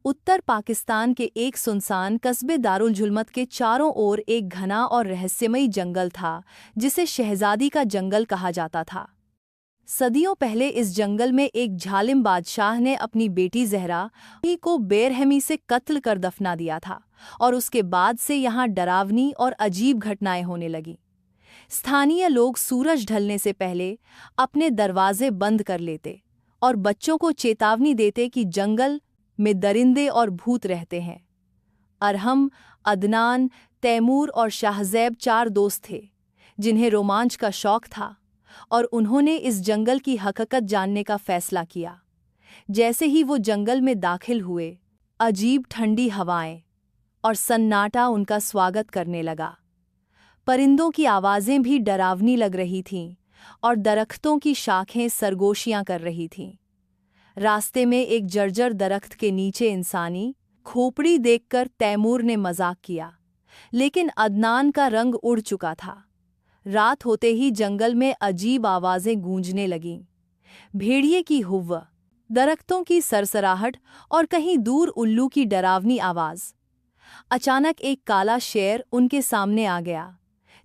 उत्तर पाकिस्तान के एक सुनसान कस्बे दारुल जुल्मत के चारों ओर एक घना और रहस्यमयी जंगल था, जिसे शहजादी का जंगल कहा जाता था। सदियों पहले इस जंगल में एक जालिम बादशाह ने अपनी बेटी ज़हरा ही को बेरहमी से कत्ल कर दफना दिया था, और उसके बाद से यहाँ डरावनी और अजीब घटनाएं होने लगीं। स्थानीय लोग सूरज ढलने से पहले अपने दरवाजे बंद कर लेते और बच्चों को चेतावनी देते कि जंगल में दरिंदे और भूत रहते हैं। अरहम, अदनान, तैमूर और शाहज़ैब 4 दोस्त थे जिन्हें रोमांच का शौक था, और उन्होंने इस जंगल की हकीकत जानने का फैसला किया। जैसे ही वो जंगल में दाखिल हुए, अजीब ठंडी हवाएं और सन्नाटा उनका स्वागत करने लगा। परिंदों की आवाज़ें भी डरावनी लग रही थीं और दरख्तों की शाखें सरगोशियां कर रही थीं। रास्ते में एक जर्जर दरख्त के नीचे इंसानी खोपड़ी देखकर तैमूर ने मजाक किया, लेकिन अदनान का रंग उड़ चुका था। रात होते ही जंगल में अजीब आवाज़ें गूंजने लगीं। भेड़िए की हुव्व, दरख्तों की सरसराहट और कहीं दूर उल्लू की डरावनी आवाज़। अचानक एक काला शेर उनके सामने आ गया,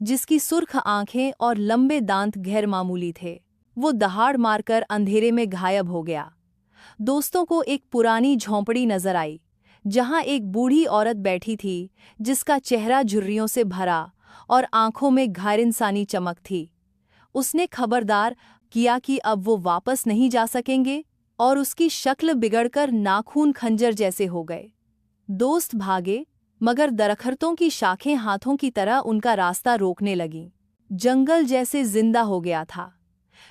जिसकी सुर्ख आंखें और लंबे दांत गैर मामूली थे। वो दहाड़ मारकर अंधेरे में गायब हो गया। दोस्तों को एक पुरानी झोंपड़ी नजर आई, जहां एक बूढ़ी औरत बैठी थी, जिसका चेहरा झुर्रियों से भरा और आंखों में गैर-इंसानी चमक थी। उसने खबरदार किया कि अब वो वापस नहीं जा सकेंगे, और उसकी शक्ल बिगड़कर नाखून खंजर जैसे हो गए। दोस्त भागे, मगर दरख्तों की शाखें हाथों की तरह उनका रास्ता रोकने लगीं। जंगल जैसे जिंदा हो गया था।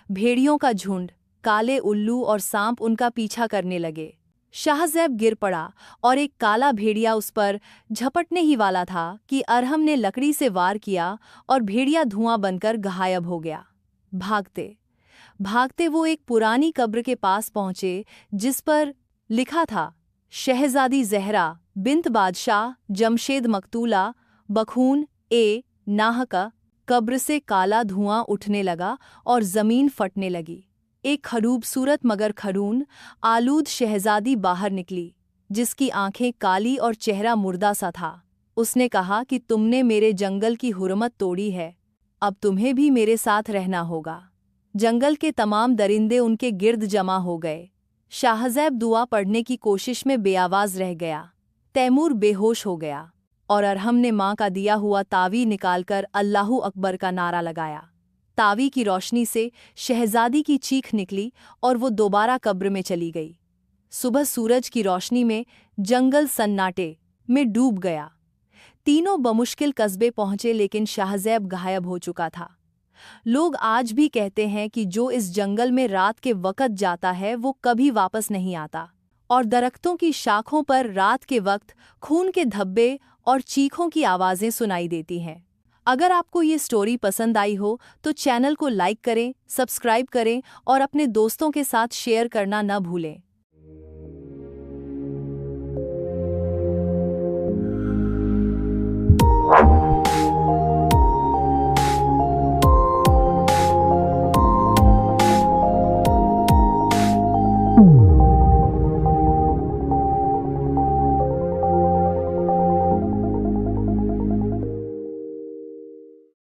भेड़ियों का झुंड, काले उल्लू और सांप उनका पीछा करने लगे। शाहज़ैब गिर पड़ा और एक काला भेड़िया उस पर झपटने ही वाला था कि अरहम ने लकड़ी से वार किया और भेड़िया धुआं बनकर गायब हो गया। भागते भागते वो एक पुरानी कब्र के पास पहुंचे, जिस पर लिखा था, शहजादी ज़हरा बिन्त बादशाह जमशेद मकतूला बखून ए नाहका। कब्र से काला धुआं उठने लगा और ज़मीन फटने लगी। एक खूबसूरत मगर खड़ून आलूद शहजादी बाहर निकली, जिसकी आंखें काली और चेहरा मुर्दा सा था। उसने कहा कि तुमने मेरे जंगल की हुर्मत तोड़ी है, अब तुम्हें भी मेरे साथ रहना होगा। जंगल के तमाम दरिंदे उनके गिर्द जमा हो गए। शाहज़ैब दुआ पढ़ने की कोशिश में बेआवाज़ रह गया। तैमूर बेहोश हो गया और अरहम ने माँ का दिया हुआ तावी निकालकर अल्लाहू अकबर का नारा लगाया। तावी की रोशनी से शहजादी की चीख निकली और वो दोबारा कब्र में चली गई। सुबह सूरज की रोशनी में जंगल सन्नाटे में डूब गया। तीनों बमुश्किल कस्बे पहुंचे, लेकिन शाहज़ैब गायब हो चुका था। लोग आज भी कहते हैं कि जो इस जंगल में रात के वक़्त जाता है वो कभी वापस नहीं आता, और दरख्तों की शाखों पर रात के वक्त खून के धब्बे और चीखों की आवाज़ें सुनाई देती हैं। अगर आपको ये स्टोरी पसंद आई हो तो चैनल को लाइक करें, सब्सक्राइब करें और अपने दोस्तों के साथ शेयर करना न भूलें।